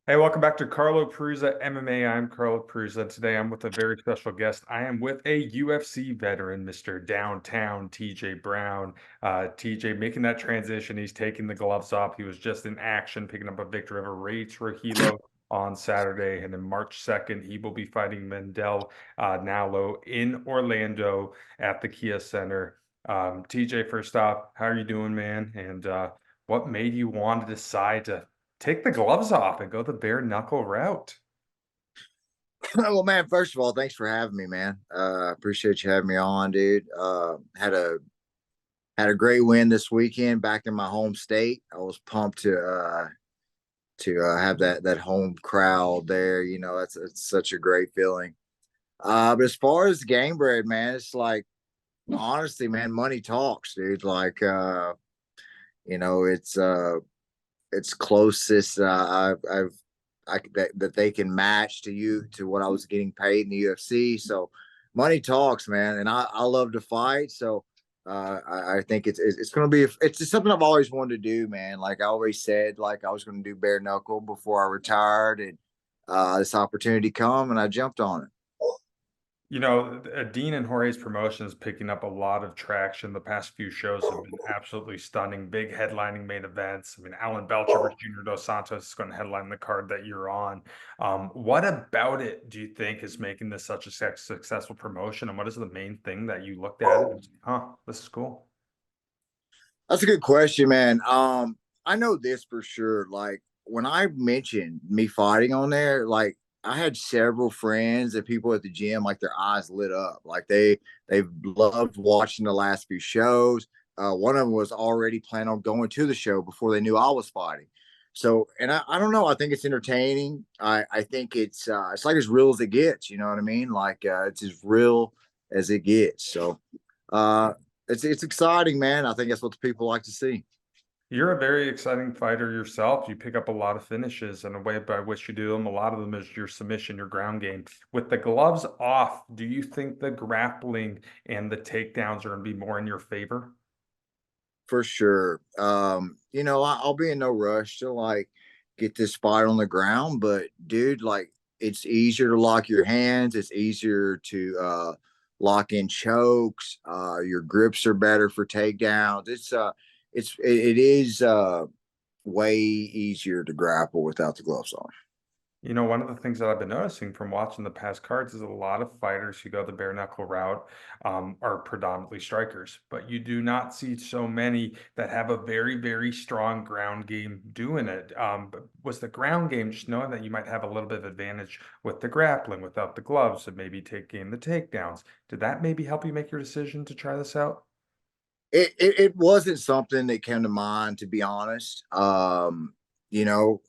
Hey, welcome back to Carlo Perusa MMA. I'm Carlo Perusa. Today I'm with a very special guest. I am with a UFC veteran, Mr. Downtown TJ Brown. TJ making that transition. He's taking the gloves off. He was just in action, picking up a victory over Ray Trujillo on Saturday. And then March 2nd, he will be fighting Mandel Nallo in Orlando at the Kia Center. TJ, first off, how are you doing, man? And what made you want to decide to take the gloves off and go the bare knuckle route? Well, man, first of all, thanks for having me, man. Appreciate you having me on, dude. Had a great win this weekend back in my home state. I was pumped to have that home crowd there. You know, it's such a great feeling. But as far as Gambred, man, it's like honestly, man, money talks, dude. Like you know, it's closest that they can match to what I was getting paid in the UFC. So money talks, man, and I love to fight. So I think it's going to be it's just something I've always wanted to do, man. Like I always said, like I was going to do bare knuckle before I retired, and this opportunity come, and I jumped on it. You know, Dean and Jorge's promotion is picking up a lot of traction. The past few shows have been absolutely stunning. Big headlining main events. I mean, Alan Belcher versus Junior Dos Santos is going to headline the card that you're on. What about it do you think is making this such a successful promotion? And what is the main thing that you looked at and was, huh, this is cool? That's a good question, man. I know this for sure. Like when I mentioned me fighting on there, like I had several friends and people at the gym, like their eyes lit up. Like they loved watching the last few shows. One of them was already planning on going to the show before they knew I was fighting. So, and I don't know. I think it's entertaining. I think it's like as real as it gets. You know what I mean? Like it's as real as it gets. So, uh, it's exciting, man. I think that's what the people like to see. You're a very exciting fighter yourself. You pick up a lot of finishes, and the way by which you do them, a lot of them is your submission, your ground game. With the gloves off, do you think the grappling and the takedowns are going to be more in your favor? For sure. You know, I'll be in no rush to like get this fight on the ground, but dude, like it's easier to lock your hands. It's easier to lock in chokes. Your grips are better for takedowns. It is way easier to grapple without the gloves on. You know, one of the things that I've been noticing from watching the past cards is a lot of fighters who go the bare knuckle route are predominantly strikers, but you do not see so many that have a very, very strong ground game doing it. But was the ground game just knowing that you might have a little bit of advantage with the grappling without the gloves and maybe taking the takedowns? Did that maybe help you make your decision to try this out? It wasn't something that came to mind, to be honest. You know,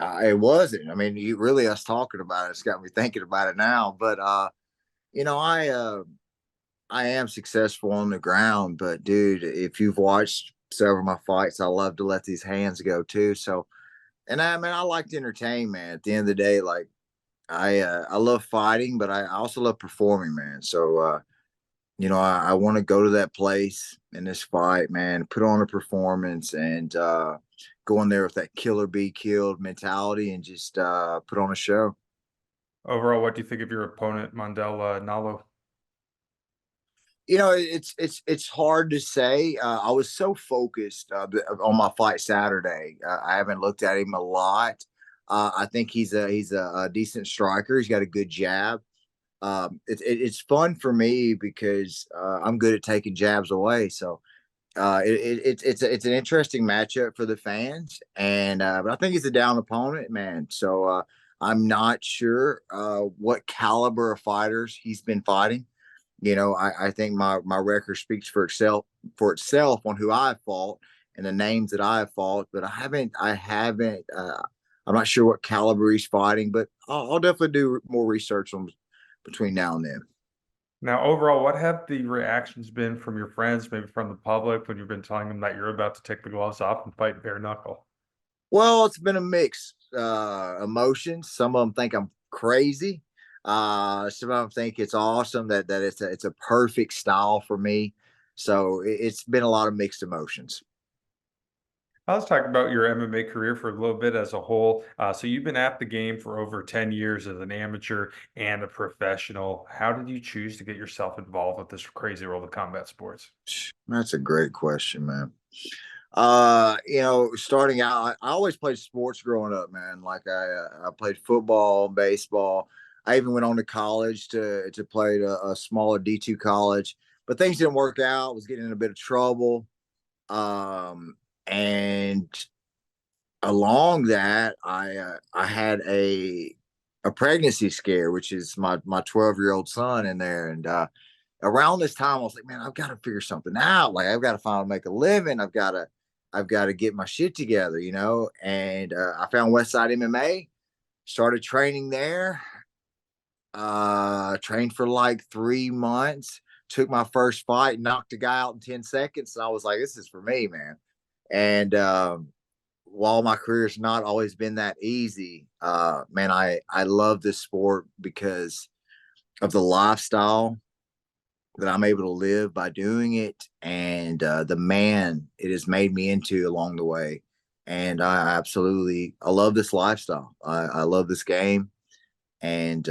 it wasn't. I mean, you really us talking about it's got me thinking about it now. But you know, I am successful on the ground, but dude, if you've watched several of my fights, I love to let these hands go too. So, and I mean, I like to entertain, man. At the end of the day, like I love fighting, but I also love performing, man. So you know, I want to go to that place in this fight, man, put on a performance and go in there with that killer be killed mentality and just put on a show. Overall, what do you think of your opponent, Mandel Nallo? You know, it's hard to say. I was so focused on my fight Saturday. I haven't looked at him a lot. I think he's a decent striker. He's got a good jab. It's fun for me because I'm good at taking jabs away. So it's an interesting matchup for the fans, and but I think he's a down opponent, man. So I'm not sure what caliber of fighters he's been fighting. You know, I think my record speaks for itself on who I fought and the names that I have fought, but I haven't. I'm not sure what caliber he's fighting, but I'll definitely do more research on between now and then. Now, overall, what have the reactions been from your friends, maybe from the public, when you've been telling them that you're about to take the gloves off and fight bare knuckle? Well, it's been a mix emotions. Some of them think I'm crazy. Some of them think it's awesome that it's a perfect style for me. So it's been a lot of mixed emotions. Let's talk about your MMA career for a little bit as a whole. So you've been at the game for over 10 years as an amateur and a professional. How did you choose to get yourself involved with this crazy world of combat sports? That's a great question, man. Starting out, I always played sports growing up, man. Like I played football, baseball. I even went on to college to play at a smaller D2 college, but things didn't work out. Was getting in a bit of trouble. And along that, I had a pregnancy scare, which is my 12-year-old son in there, and around this time, I was like, man, I've got to figure something out. Like, I've got to finally make a living. I've got to get my shit together, you know. And I found Westside MMA, started training there. Trained for like 3 months. Took my first fight, knocked a guy out in 10 seconds. And I was like, this is for me, man. And while my career's not always been that easy, man, I love this sport because of the lifestyle that I'm able to live by doing it, and the man it has made me into along the way. And I love this lifestyle. I love this game, and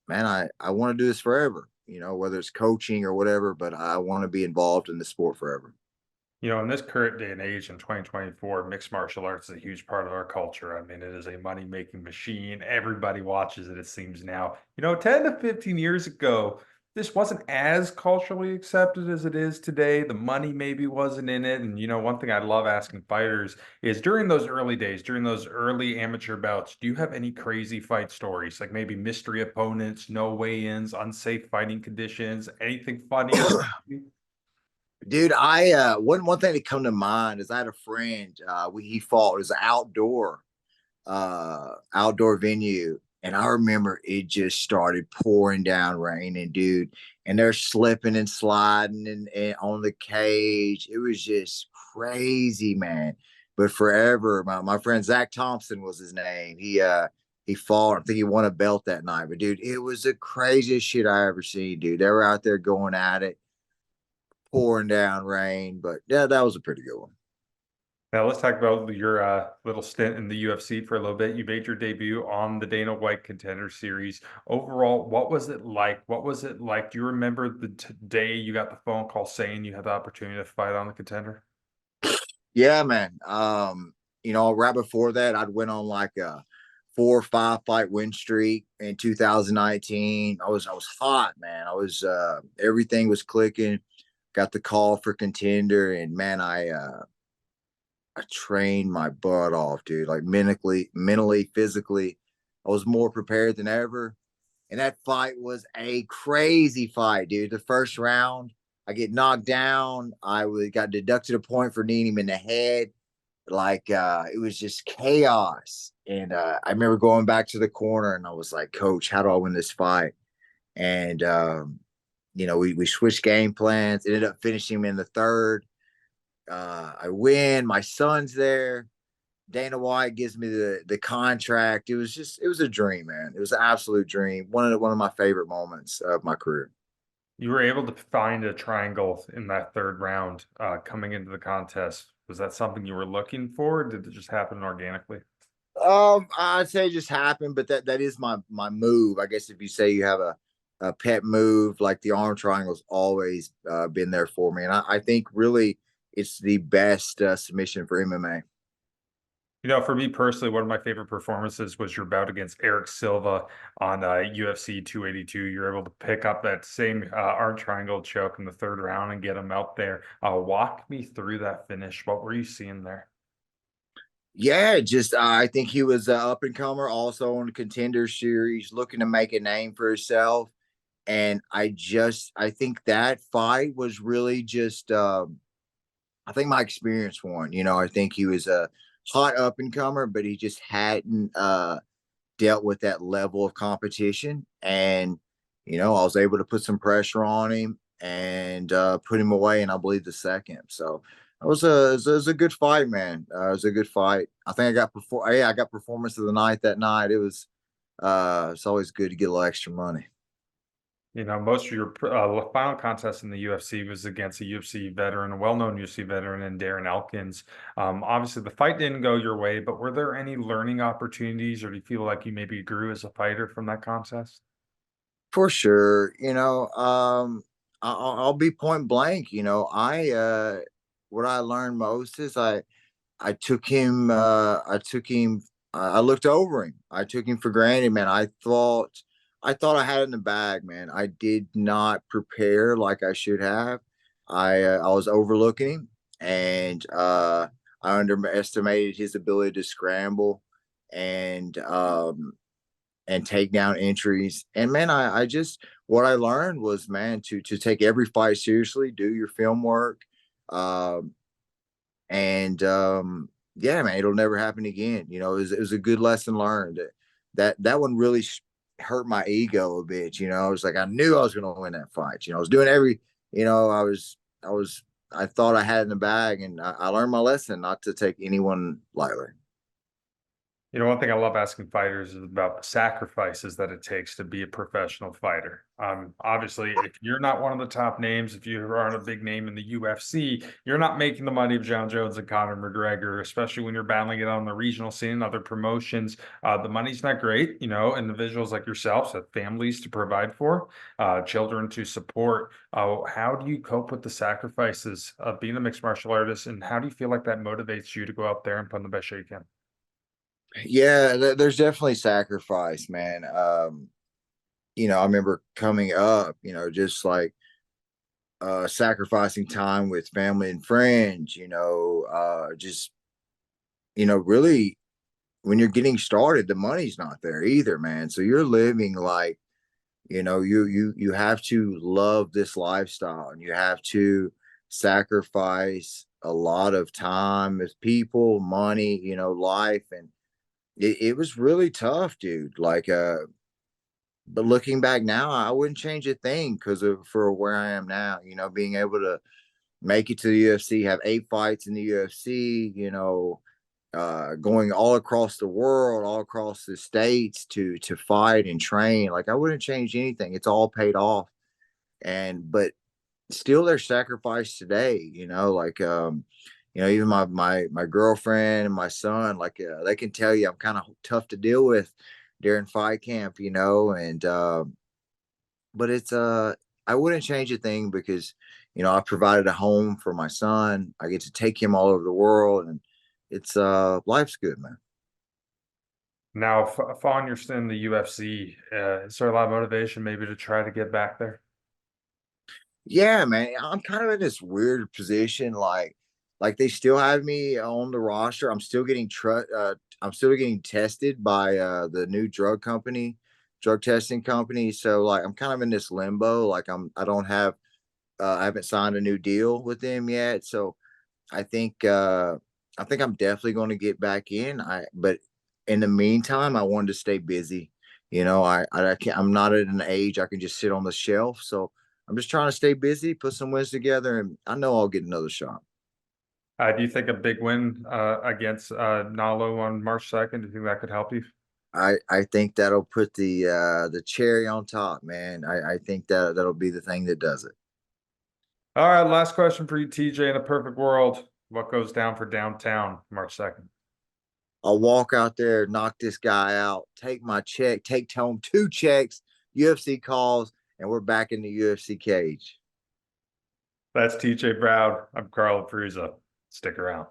man, I want to do this forever. You know, whether it's coaching or whatever, but I want to be involved in the sport forever. In this current day and age in 2024, mixed martial arts is a huge part of our culture. I mean, it is a money-making machine. Everybody watches it, it seems now. 10 to 15 years ago, this wasn't as culturally accepted as it is today. The money maybe wasn't in it. And, one thing I love asking fighters is during those early days, during those early amateur bouts, do you have any crazy fight stories? Like maybe mystery opponents, no weigh-ins, unsafe fighting conditions, anything funny or Dude, I one thing that come to mind is I had a friend. He fought. It was an outdoor venue, and I remember it just started pouring down rain, and dude, and they're slipping and sliding and on the cage. It was just crazy, man. But forever, my friend Zach Thompson was his name. He fought. I think he won a belt that night. But dude, it was the craziest shit I ever seen, dude. They were out there going at it, pouring down rain. But yeah, that was a pretty good one. Now let's talk about your little stint in the UFC for a little bit. You made your debut on the Dana White Contender Series. Overall, what was it like? What was it like? Do you remember the day you got the phone call saying you had the opportunity to fight on the Contender? Yeah, man. Right before that, I'd went on like a 4 or 5 fight win streak in 2019. I was hot, man. I was everything was clicking. Got the call for contender, and man, I trained my butt off, dude. Like mentally, physically, I was more prepared than ever. And that fight was a crazy fight, dude. The first round, I get knocked down. Got deducted a point for kneeing him in the head. Like it was just chaos. And I remember going back to the corner and I was like, Coach, how do I win this fight? And we switched game plans, ended up finishing him in the third. I win, my son's there. Dana White gives me the contract. It was a dream, man. It was an absolute dream. One of my favorite moments of my career. You were able to find a triangle in that third round coming into the contest. Was that something you were looking for? Or did it just happen organically? I'd say it just happened, but that is my move. I guess if you say you have a pet move, like the arm triangle's always been there for me, and I think really it's the best submission for MMA. For me personally, one of my favorite performances was your bout against Eric Silva on UFC 282. You're able to pick up that same arm triangle choke in the third round and get him out there. Walk me through that finish. What were you seeing there? Yeah, just I think he was an up and comer, also on the contender series, looking to make a name for himself. And I think that fight was really just I think my experience won. I think he was a hot up and comer, but he just hadn't dealt with that level of competition. And I was able to put some pressure on him and put him away, and I believe the second. So it was a good fight, man. It was a good fight. I think I got performance of the night that night. It's always good to get a little extra money. Most of your final contest in the UFC was against a UFC veteran, a well-known UFC veteran, and Darren Elkins. Obviously, the fight didn't go your way, but were there any learning opportunities, or do you feel like you maybe grew as a fighter from that contest? For sure. I'll be point blank. What I learned most is I looked over him. I took him for granted, man. I thought I had it in the bag, man. I did not prepare like I should have. I was overlooking him, and I underestimated his ability to scramble and and take down entries. And man, I just what I learned was, man, to take every fight seriously, do your film work, um, and yeah, man, it'll never happen again. It was a good lesson learned. That one really hurt my ego a bit. I was like, I knew I was going to win that fight. I was doing every, I was, I thought I had it in the bag, and I learned my lesson not to take anyone lightly. One thing I love asking fighters is about the sacrifices that it takes to be a professional fighter. Obviously, if you're not one of the top names, if you aren't a big name in the UFC, you're not making the money of John Jones and Conor McGregor, especially when you're battling it on the regional scene and other promotions. The money's not great. Individuals like yourselves have families to provide for, children to support. How do you cope with the sacrifices of being a mixed martial artist, and how do you feel like that motivates you to go out there and put in the best shot you can? Yeah, there's definitely sacrifice, man. I remember coming up, just like sacrificing time with family and friends, just really when you're getting started, the money's not there either, man. So you're living like, you have to love this lifestyle, and you have to sacrifice a lot of time with people, money, life. And it was really tough, dude. Like but looking back now, I wouldn't change a thing because of for where I am now, being able to make it to the UFC, have 8 fights in the UFC, going all across the world, all across the states to fight and train. Like I wouldn't change anything. It's all paid off. And but still there's sacrifice today, like even my girlfriend and my son, like they can tell you I'm kind of tough to deal with during fight camp, and but it's I wouldn't change a thing because I provided a home for my son. I get to take him all over the world, and it's life's good, man. Now, following your stint in the UFC, is there a lot of motivation maybe to try to get back there? Yeah, man, I'm kind of in this weird position, like they still have me on the roster. I'm still getting tested by the new drug testing company. So like I'm kind of in this limbo. Like I don't have I haven't signed a new deal with them yet. So I think I think I'm definitely going to get back in. But in the meantime, I wanted to stay busy. I can't, I'm not at an age I can just sit on the shelf. So I'm just trying to stay busy, put some wins together, and I know I'll get another shot. Do you think a big win against Nallo on March 2nd, do you think that could help you? I think that'll put the cherry on top, man. I think that'll be the thing that does it. All right, last question for you, TJ. In a perfect world, what goes down for downtown March 2nd? I'll walk out there, knock this guy out, take my check, take home 2 checks, UFC calls, and we're back in the UFC cage. That's TJ Brown. I'm Carl Prusa. Stick around.